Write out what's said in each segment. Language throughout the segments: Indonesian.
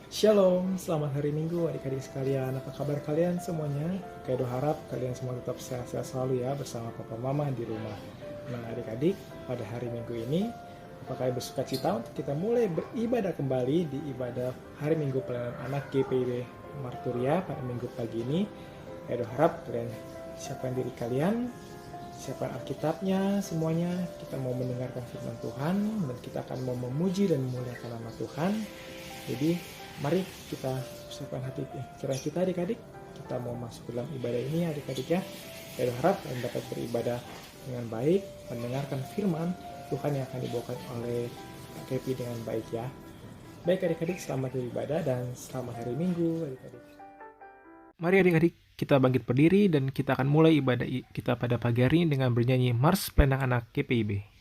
Shalom, selamat hari Minggu adik-adik sekalian. Apa kabar kalian semuanya? Kaido harap kalian semua tetap sehat-sehat selalu ya bersama papa mama di rumah. Nah adik-adik, pada hari Minggu ini, apakah bersuka cita untuk kita mulai beribadah kembali di ibadah hari Minggu pelayanan anak GPIB Marturia pada Minggu pagi ini? Kaido harap kalian siapkan diri kalian, siapkan Alkitabnya semuanya. Kita mau mendengarkan firman Tuhan dan kita akan mau memuji dan memuliakan nama Tuhan. Jadi mari kita siapkan hati pikiran kita adik-adik. Kita mau masuk dalam ibadah ini adik-adik ya. Saya harap kalian dapat beribadah dengan baik, mendengarkan firman Tuhan yang akan dibawakan oleh Kak Kepi dengan baik ya. Baik adik-adik, selamat beribadah dan selamat hari Minggu adik-adik. Mari adik-adik, kita bangkit berdiri dan kita akan mulai ibadah kita pada pagi hari ini dengan bernyanyi Mars Pelendang Anak GPIB.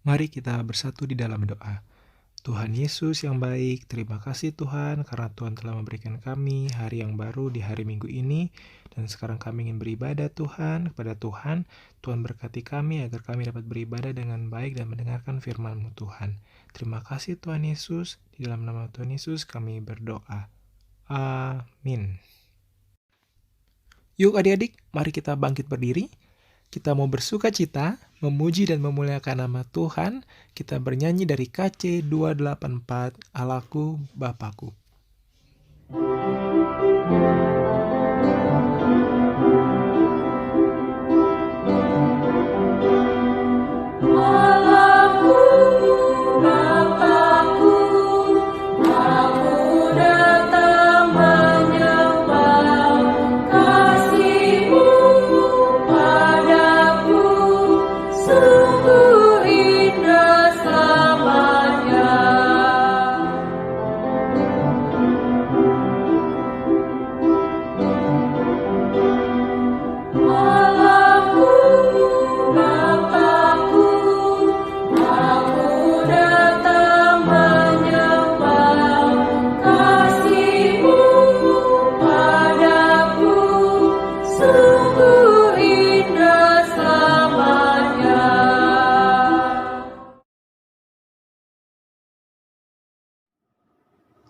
Mari kita bersatu di dalam doa. Tuhan Yesus yang baik, terima kasih Tuhan karena Tuhan telah memberikan kami hari yang baru di hari Minggu ini. Dan sekarang kami ingin beribadah Tuhan kepada Tuhan. Tuhan berkati kami agar kami dapat beribadah dengan baik dan mendengarkan firman-Mu Tuhan. Terima kasih Tuhan Yesus, di dalam nama Tuhan Yesus kami berdoa. Amin. Yuk adik-adik, mari kita bangkit berdiri. Kita mau bersuka cita, memuji dan memuliakan nama Tuhan. Kita bernyanyi dari KC 284, Allahku Bapakku.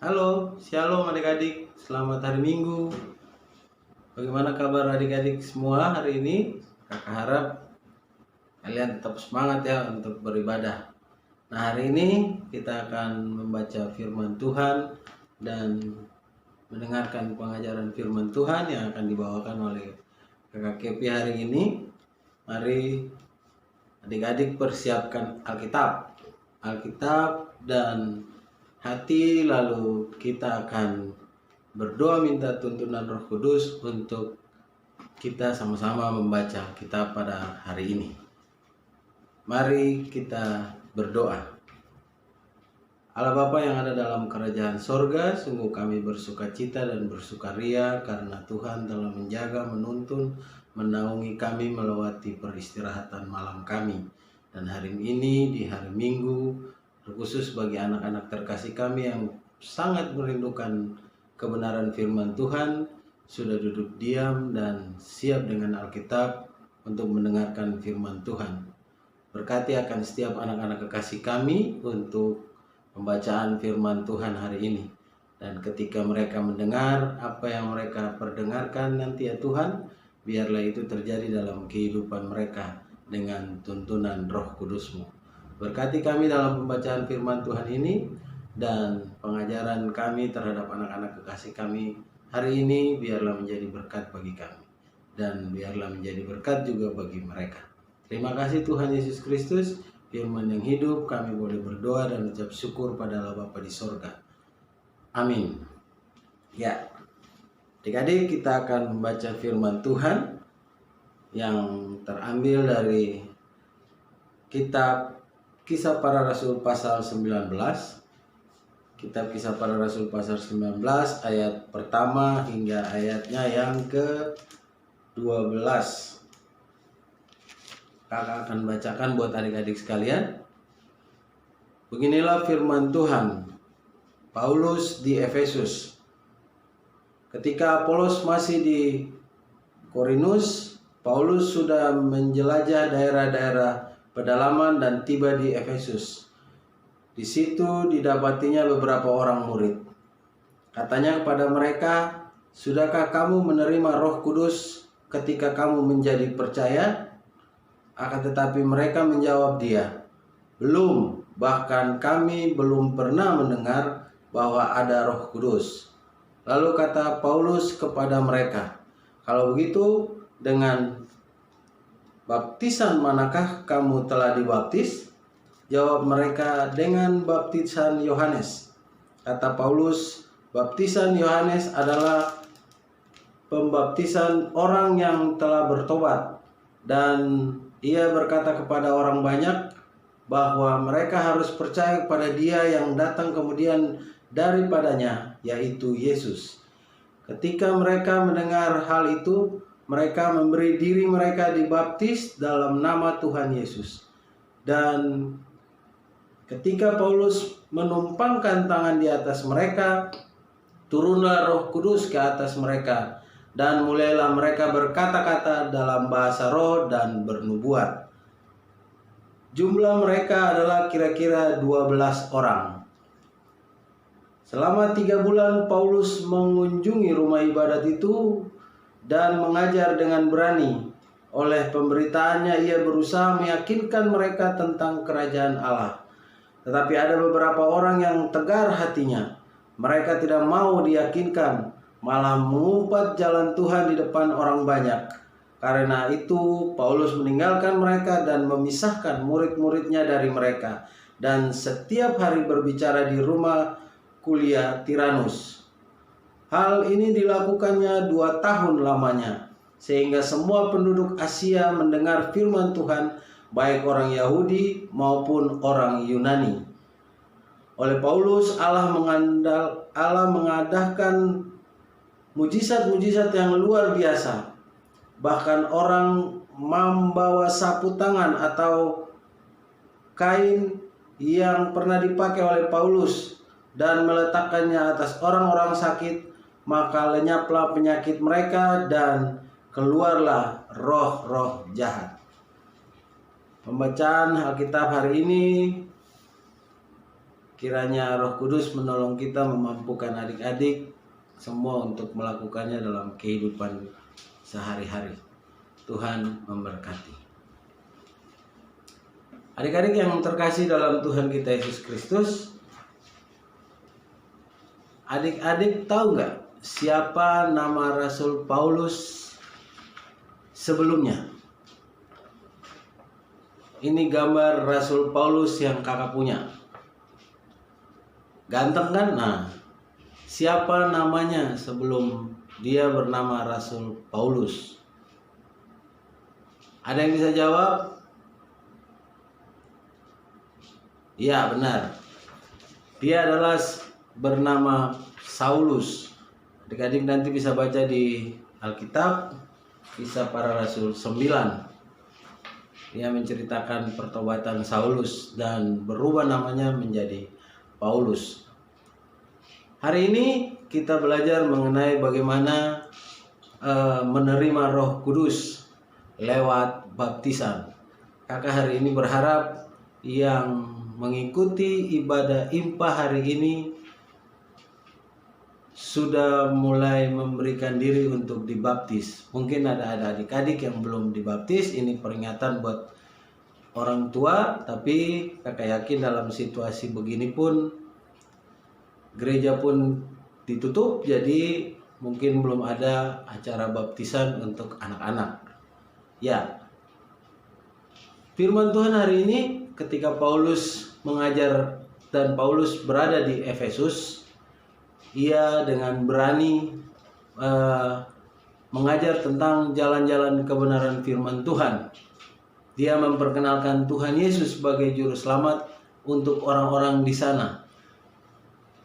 Halo, shalom adik-adik, selamat hari Minggu. Bagaimana kabar adik-adik semua hari ini? Kakak harap kalian tetap semangat ya untuk beribadah. Nah hari ini kita akan membaca firman Tuhan dan mendengarkan pengajaran firman Tuhan yang akan dibawakan oleh Kakak Kepi hari ini. Mari adik-adik persiapkan Alkitab dan hati, lalu kita akan berdoa minta tuntunan Roh Kudus untuk kita sama-sama membaca kitab pada hari ini. Mari kita berdoa. Allah Bapa yang ada dalam kerajaan sorga, sungguh kami bersukacita dan bersukaria karena Tuhan telah menjaga, menuntun, menaungi kami melewati peristirahatan malam kami. Dan hari ini di hari Minggu, terkhusus bagi anak-anak terkasih kami yang sangat merindukan kebenaran firman Tuhan, sudah duduk diam dan siap dengan Alkitab untuk mendengarkan firman Tuhan. Berkati akan setiap anak-anak kekasih kami untuk pembacaan firman Tuhan hari ini. Dan ketika mereka mendengar apa yang mereka perdengarkan nanti ya Tuhan, biarlah itu terjadi dalam kehidupan mereka dengan tuntunan Roh Kudus-Mu. Berkati kami dalam pembacaan firman Tuhan ini dan pengajaran kami terhadap anak-anak kekasih kami hari ini, biarlah menjadi berkat bagi kami dan biarlah menjadi berkat juga bagi mereka. Terima kasih Tuhan Yesus Kristus, firman yang hidup, kami boleh berdoa dan ucap syukur pada Allah Bapa di sorga. Amin. Ya, adik-adik, kita akan membaca firman Tuhan yang terambil dari kitab Kisah Para Rasul pasal 19. Kitab Kisah Para Rasul pasal 19 ayat pertama hingga ayatnya yang ke-12. Kakak akan bacakan buat adik-adik sekalian. Beginilah firman Tuhan. Paulus di Efesus. Ketika Apolos masih di Korinus, Paulus sudah menjelajah daerah-daerah pedalaman dan tiba di Efesus. Di situ didapatinya beberapa orang murid. Katanya kepada mereka, "Sudahkah kamu menerima Roh Kudus ketika kamu menjadi percaya?" Akan tetapi mereka menjawab dia, "Belum, bahkan kami belum pernah mendengar bahwa ada Roh Kudus." Lalu kata Paulus kepada mereka, "Kalau begitu, dengan baptisan manakah kamu telah dibaptis?" Jawab mereka, "Dengan baptisan Yohanes." Kata Paulus, "Baptisan Yohanes adalah pembaptisan orang yang telah bertobat, dan ia berkata kepada orang banyak bahwa mereka harus percaya kepada Dia yang datang kemudian daripadanya, yaitu Yesus." Ketika mereka mendengar hal itu, mereka memberi diri mereka dibaptis dalam nama Tuhan Yesus. Dan ketika Paulus menumpangkan tangan di atas mereka, turunlah Roh Kudus ke atas mereka, dan mulailah mereka berkata-kata dalam bahasa roh dan bernubuat. Jumlah mereka adalah kira-kira 12 orang. Selama 3 bulan Paulus mengunjungi rumah ibadat itu dan mengajar dengan berani. Oleh pemberitaannya ia berusaha meyakinkan mereka tentang kerajaan Allah. Tetapi ada beberapa orang yang tegar hatinya. Mereka tidak mau diyakinkan, malah mengumpat jalan Tuhan di depan orang banyak. Karena itu Paulus meninggalkan mereka dan memisahkan murid-muridnya dari mereka, dan setiap hari berbicara di rumah kuliah Tiranus. Hal ini dilakukannya 2 tahun lamanya, sehingga semua penduduk Asia mendengar firman Tuhan, baik orang Yahudi maupun orang Yunani. Oleh Paulus Allah mengadakan mujizat-mujizat yang luar biasa. Bahkan orang membawa sapu tangan atau kain yang pernah dipakai oleh Paulus dan meletakkannya atas orang-orang sakit, maka lenyaplah penyakit mereka dan keluarlah roh-roh jahat. Pembacaan Alkitab hari ini, kiranya Roh Kudus menolong kita, memampukan adik-adik semua untuk melakukannya dalam kehidupan sehari-hari. Tuhan memberkati. Adik-adik yang terkasih dalam Tuhan kita Yesus Kristus, adik-adik tahu nggak siapa nama Rasul Paulus sebelumnya? Ini gambar Rasul Paulus yang kakak punya. Ganteng kan? Nah, siapa namanya sebelum dia bernama Rasul Paulus? Ada yang bisa jawab? Ya, benar. Dia adalah bernama Saulus. Adik-adik nanti bisa baca di Alkitab Kisah Para Rasul 9. Dia menceritakan pertobatan Saulus dan berubah namanya menjadi Paulus. Hari ini kita belajar mengenai bagaimana menerima Roh Kudus lewat baptisan. Kakak hari ini berharap yang mengikuti ibadah IMPA hari ini sudah mulai memberikan diri untuk dibaptis. Mungkin ada adik-adik yang belum dibaptis. Ini peringatan buat orang tua, tapi kakak yakin dalam situasi begini pun gereja pun ditutup, jadi mungkin belum ada acara baptisan untuk anak-anak. Ya, firman Tuhan hari ini ketika Paulus mengajar dan Paulus berada di Efesus, ia dengan berani mengajar tentang jalan-jalan kebenaran firman Tuhan. Dia memperkenalkan Tuhan Yesus sebagai juru selamat untuk orang-orang di sana.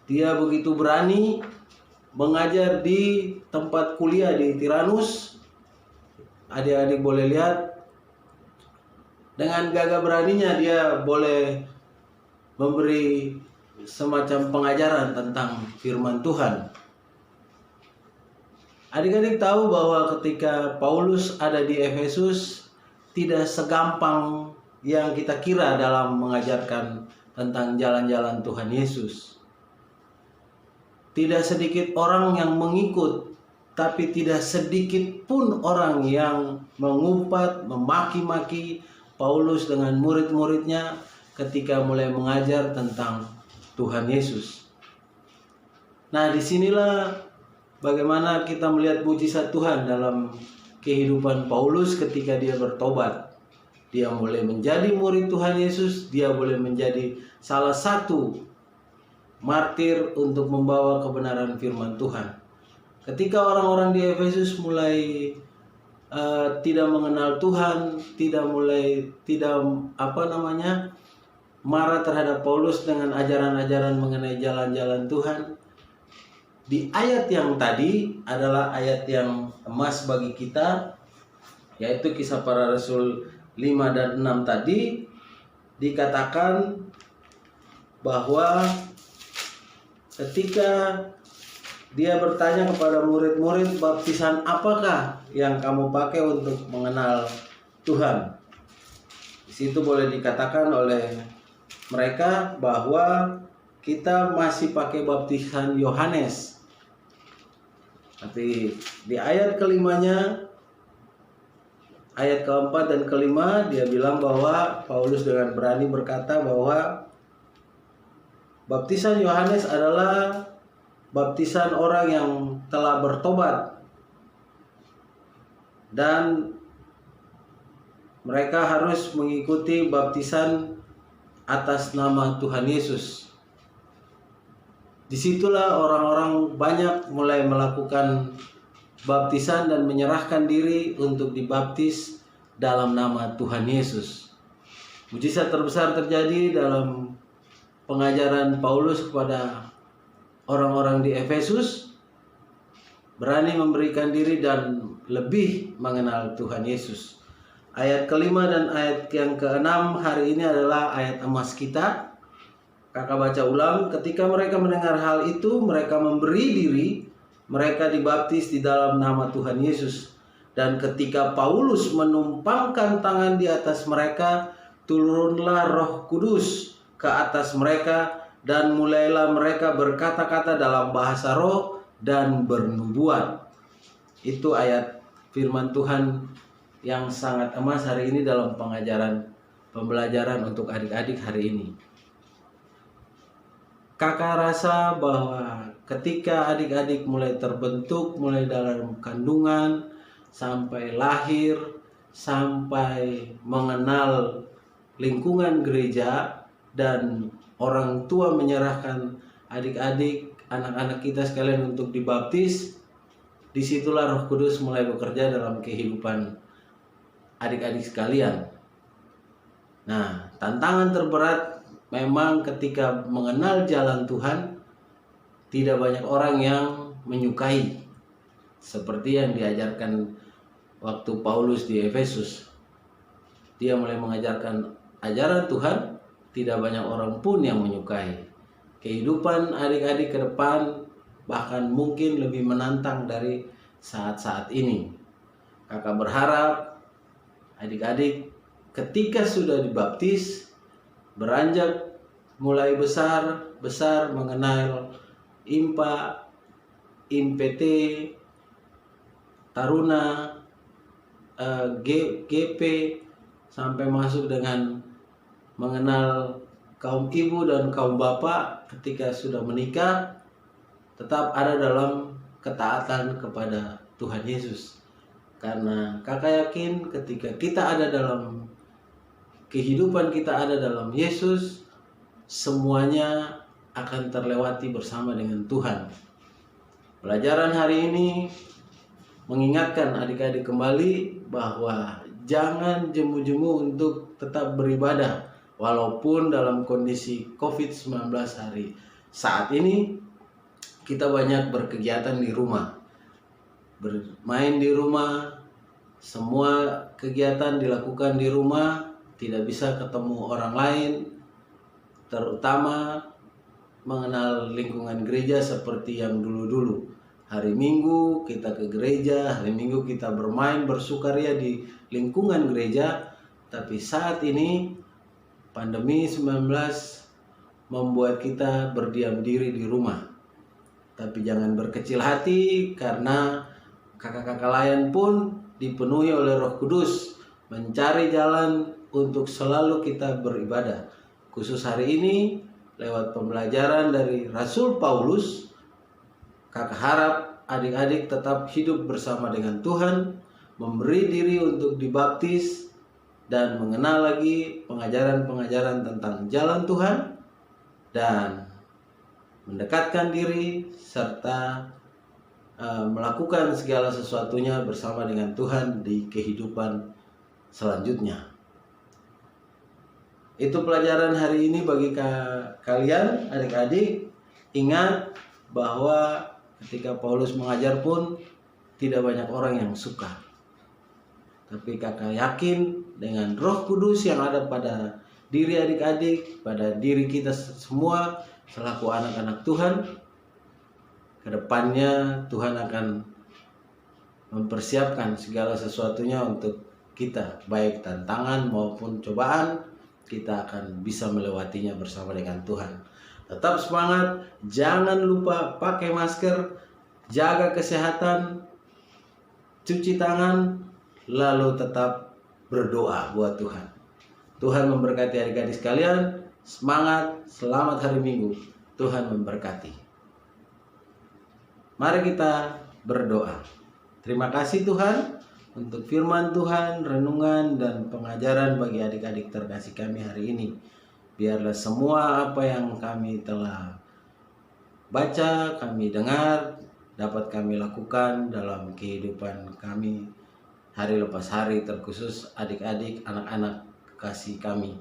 Dia begitu berani mengajar di tempat kuliah di Tiranus. Adik-adik boleh lihat, dengan gagah beraninya dia boleh memberi semacam pengajaran tentang firman Tuhan. Adik-adik tahu bahwa ketika Paulus ada di Efesus, tidak segampang yang kita kira dalam mengajarkan tentang jalan-jalan Tuhan Yesus. Tidak sedikit orang yang mengikut, tapi tidak sedikit pun orang yang mengumpat, memaki-maki Paulus dengan murid-muridnya ketika mulai mengajar tentang Tuhan Yesus. Nah, disinilah bagaimana kita melihat mujizat Tuhan dalam kehidupan Paulus ketika dia bertobat. Dia mulai menjadi murid Tuhan Yesus, dia boleh menjadi salah satu martir untuk membawa kebenaran firman Tuhan. Ketika orang-orang di Efesus mulai tidak mengenal Tuhan, tidak marah terhadap Paulus dengan ajaran-ajaran mengenai jalan-jalan Tuhan. Di ayat yang tadi adalah ayat yang emas bagi kita, yaitu Kisah Para Rasul 5 dan 6 tadi, dikatakan bahwa ketika dia bertanya kepada murid-murid, baptisan apakah yang kamu pakai untuk mengenal Tuhan? Di situ boleh dikatakan oleh mereka bahwa kita masih pakai baptisan Yohanes. Tapi di ayat kelimanya, ayat keempat dan kelima, dia bilang bahwa Paulus dengan berani berkata bahwa baptisan Yohanes adalah baptisan orang yang telah bertobat, dan mereka harus mengikuti baptisan atas nama Tuhan Yesus. Disitulah orang-orang banyak mulai melakukan baptisan dan menyerahkan diri untuk dibaptis dalam nama Tuhan Yesus. Mujizat terbesar terjadi dalam pengajaran Paulus kepada orang-orang di Efesus, berani memberikan diri dan lebih mengenal Tuhan Yesus. Ayat kelima dan ayat yang keenam hari ini adalah ayat emas kita. Kakak baca ulang. Ketika mereka mendengar hal itu, mereka memberi diri, mereka dibaptis di dalam nama Tuhan Yesus. Dan ketika Paulus menumpangkan tangan di atas mereka, turunlah Roh Kudus ke atas mereka, dan mulailah mereka berkata-kata dalam bahasa roh dan bernubuat. Itu ayat firman Tuhan yang sangat emas hari ini dalam pembelajaran untuk adik-adik hari ini. Kakak rasa bahwa ketika adik-adik mulai terbentuk, mulai dalam kandungan, sampai lahir, sampai mengenal lingkungan gereja, dan orang tua menyerahkan adik-adik, anak-anak kita sekalian untuk dibaptis, disitulah Roh Kudus mulai bekerja dalam kehidupan adik-adik sekalian. Nah, tantangan terberat memang ketika mengenal jalan Tuhan, tidak banyak orang yang menyukai. Seperti yang diajarkan waktu Paulus di Efesus. Dia mulai mengajarkan ajaran Tuhan, tidak banyak orang pun yang menyukai. Kehidupan adik-adik ke depan bahkan mungkin lebih menantang dari saat-saat ini. Kakak berharap adik-adik ketika sudah dibaptis, beranjak mulai besar mengenal IMPA, IMPT, Taruna, GP, sampai masuk dengan mengenal kaum ibu dan kaum bapak ketika sudah menikah, tetap ada dalam ketaatan kepada Tuhan Yesus. Karena kakak yakin ketika kita ada dalam kehidupan, kita ada dalam Yesus, semuanya akan terlewati bersama dengan Tuhan. Pelajaran hari ini mengingatkan adik-adik kembali bahwa jangan jemu-jemu untuk tetap beribadah walaupun dalam kondisi COVID-19 hari saat ini. Kita banyak berkegiatan di rumah, bermain di rumah, semua kegiatan dilakukan di rumah, tidak bisa ketemu orang lain, terutama mengenal lingkungan gereja seperti yang dulu-dulu. Hari Minggu kita ke gereja, hari Minggu kita bermain, bersukaria di lingkungan gereja. Tapi saat ini pandemi 19 membuat kita berdiam diri di rumah. Tapi jangan berkecil hati, karena kakak-kakak lain pun dipenuhi oleh Roh Kudus mencari jalan untuk selalu kita beribadah. Khusus hari ini lewat pembelajaran dari Rasul Paulus, kakak harap adik-adik tetap hidup bersama dengan Tuhan, memberi diri untuk dibaptis, dan mengenal lagi pengajaran-pengajaran tentang jalan Tuhan, dan mendekatkan diri serta melakukan segala sesuatunya bersama dengan Tuhan di kehidupan selanjutnya. Itu pelajaran hari ini bagi kalian adik-adik. Ingat bahwa ketika Paulus mengajar pun tidak banyak orang yang suka. Tapi kakak yakin dengan Roh Kudus yang ada pada diri adik-adik, pada diri kita semua selaku anak-anak Tuhan, kedepannya Tuhan akan mempersiapkan segala sesuatunya untuk kita, baik tantangan maupun cobaan, kita akan bisa melewatinya bersama dengan Tuhan. Tetap semangat, jangan lupa pakai masker, jaga kesehatan, cuci tangan, lalu tetap berdoa buat Tuhan. Tuhan memberkati adik-adik sekalian. Semangat, selamat hari Minggu. Tuhan memberkati. Mari kita berdoa. Terima kasih Tuhan untuk firman Tuhan, renungan, dan pengajaran bagi adik-adik terkasih kami hari ini. Biarlah semua apa yang kami telah baca, kami dengar, dapat kami lakukan dalam kehidupan kami hari lepas hari, terkhusus adik-adik, anak-anak kasih kami.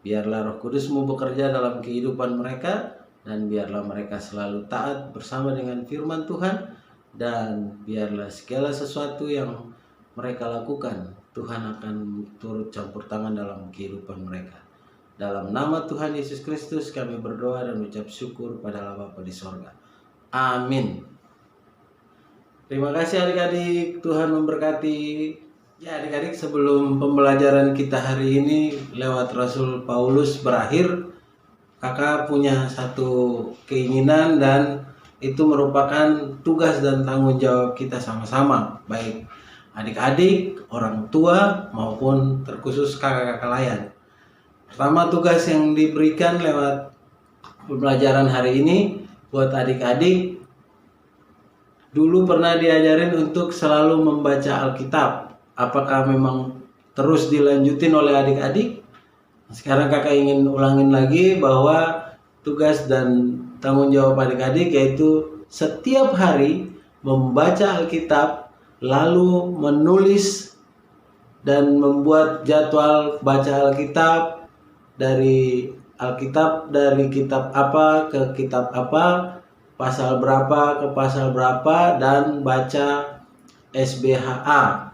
Biarlah Roh Kudus-Mu bekerja dalam kehidupan mereka, dan biarlah mereka selalu taat bersama dengan firman Tuhan, dan biarlah segala sesuatu yang mereka lakukan, Tuhan akan turut campur tangan dalam kehidupan mereka. Dalam nama Tuhan Yesus Kristus kami berdoa dan ucap syukur pada Allah Bapa di sorga. Amin. Terima kasih adik-adik, Tuhan memberkati. Ya adik-adik, sebelum pembelajaran kita hari ini lewat Rasul Paulus berakhir, kakak punya satu keinginan, dan itu merupakan tugas dan tanggung jawab kita sama-sama, baik adik-adik, orang tua, maupun terkhusus kakak-kakak lain. Pertama, tugas yang diberikan lewat pembelajaran hari ini buat adik-adik, dulu pernah diajarin untuk selalu membaca Alkitab. Apakah memang terus dilanjutin oleh adik-adik? Sekarang kakak ingin ulangin lagi bahwa tugas dan tanggung jawab adik-adik yaitu setiap hari membaca Alkitab, lalu menulis dan membuat jadwal baca Alkitab dari Alkitab dari kitab apa ke kitab apa, pasal berapa ke pasal berapa, dan baca SBHA,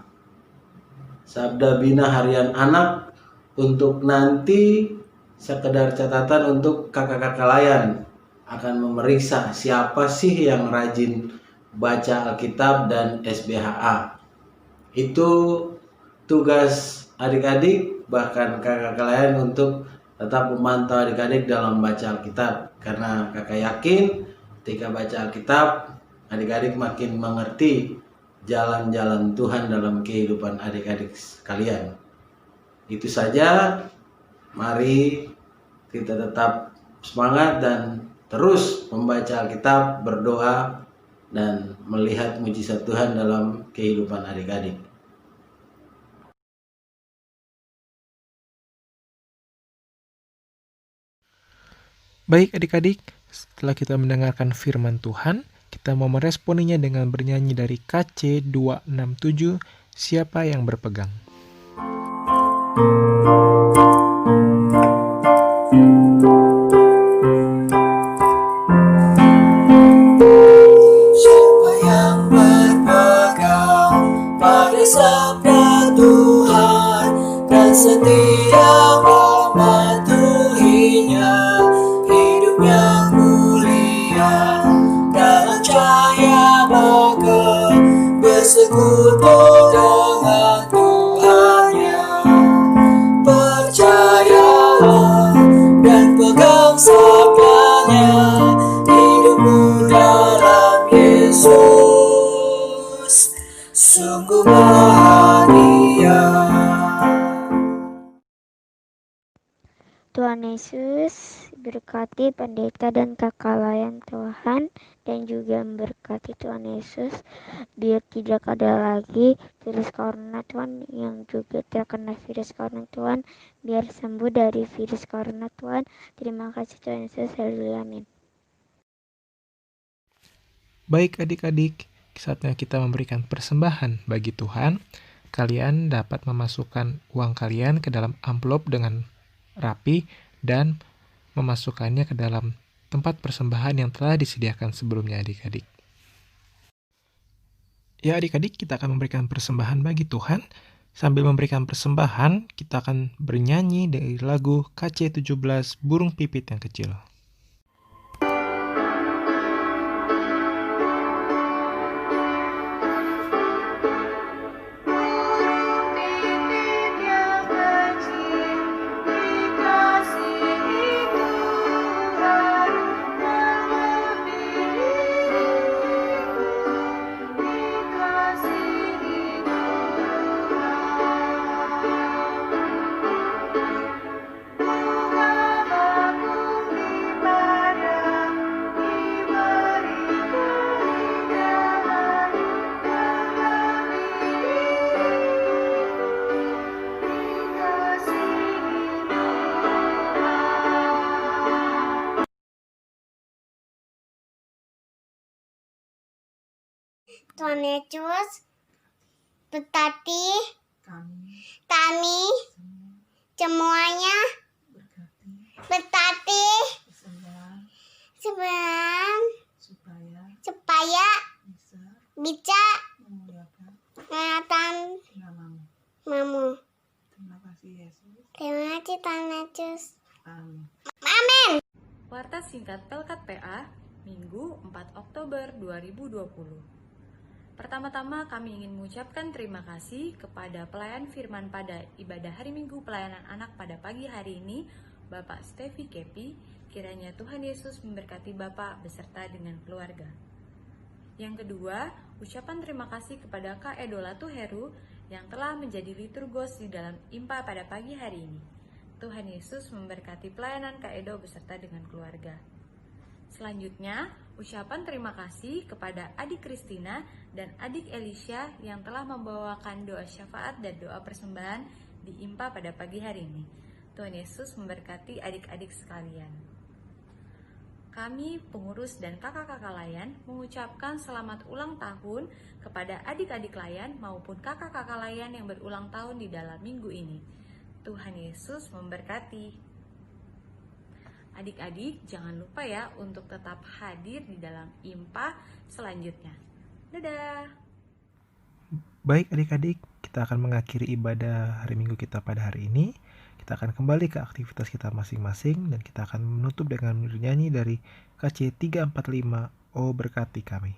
Sabda Bina Harian Anak, untuk nanti sekedar catatan untuk kakak-kakak layan akan memeriksa siapa sih yang rajin baca Alkitab dan SBHA. Itu tugas adik-adik bahkan kakak-kakak lain untuk tetap memantau adik-adik dalam baca Alkitab, karena kakak yakin ketika baca Alkitab adik-adik makin mengerti jalan-jalan Tuhan dalam kehidupan adik-adik sekalian. Itu saja, mari kita tetap semangat dan terus membaca Alkitab, berdoa, dan melihat mujizat Tuhan dalam kehidupan adik-adik. Baik adik-adik, setelah kita mendengarkan firman Tuhan, kita mau meresponinya dengan bernyanyi dari KC 267, Siapa yang Berpegang. Siapa yang berpegang pada sabda Tuhan dan setia mematuhinya, hidupnya mulia dalam cahaya maka bersekutu dengan Tuhannya. Percayalah dan pegang sabdanya, hidupmu dalam Yesus sungguh bahagia. Tuhan Yesus berkati pendeta dan kakak layan Tuhan, dan juga memberkati Tuhan Yesus biar tidak ada lagi virus corona Tuhan, yang juga terkena virus corona Tuhan, biar sembuh dari virus corona Tuhan. Terima kasih Tuhan Yesus, haleluya, amin. Baik adik-adik, saatnya kita memberikan persembahan bagi Tuhan. Kalian dapat memasukkan uang kalian ke dalam amplop dengan rapi dan memasukkannya ke dalam tempat persembahan yang telah disediakan sebelumnya adik-adik. Ya adik-adik, kita akan memberikan persembahan bagi Tuhan. Sambil memberikan persembahan, kita akan bernyanyi dari lagu KC 17, Burung Pipit yang Kecil. Tuhan Yesus berkati kami semuanya, berkati sembahan supaya bisa memuliakan namamu. Terima kasih Tuhan Yesus. Amin. Warta singkat Pelkat PA, Minggu 4 Oktober 2020. Pertama-tama kami ingin mengucapkan terima kasih kepada pelayan firman pada ibadah hari Minggu pelayanan anak pada pagi hari ini, Bapak Stevi Kepi. Kiranya Tuhan Yesus memberkati Bapak beserta dengan keluarga. Yang kedua, ucapan terima kasih kepada Kak Edolatu Heru yang telah menjadi liturgos di dalam IMPA pada pagi hari ini. Tuhan Yesus memberkati pelayanan Kak Edo beserta dengan keluarga. Selanjutnya, ucapan terima kasih kepada adik Kristina dan adik Elisha yang telah membawakan doa syafaat dan doa persembahan di IMPA pada pagi hari ini. Tuhan Yesus memberkati adik-adik sekalian. Kami, pengurus dan kakak-kakak layan, mengucapkan selamat ulang tahun kepada adik-adik layan maupun kakak-kakak layan yang berulang tahun di dalam minggu ini. Tuhan Yesus memberkati. Adik-adik jangan lupa ya untuk tetap hadir di dalam IMPA selanjutnya. Dadah! Baik adik-adik, kita akan mengakhiri ibadah hari Minggu kita pada hari ini. Kita akan kembali ke aktivitas kita masing-masing dan kita akan menutup dengan bernyanyi dari KC 345 O Berkati Kami.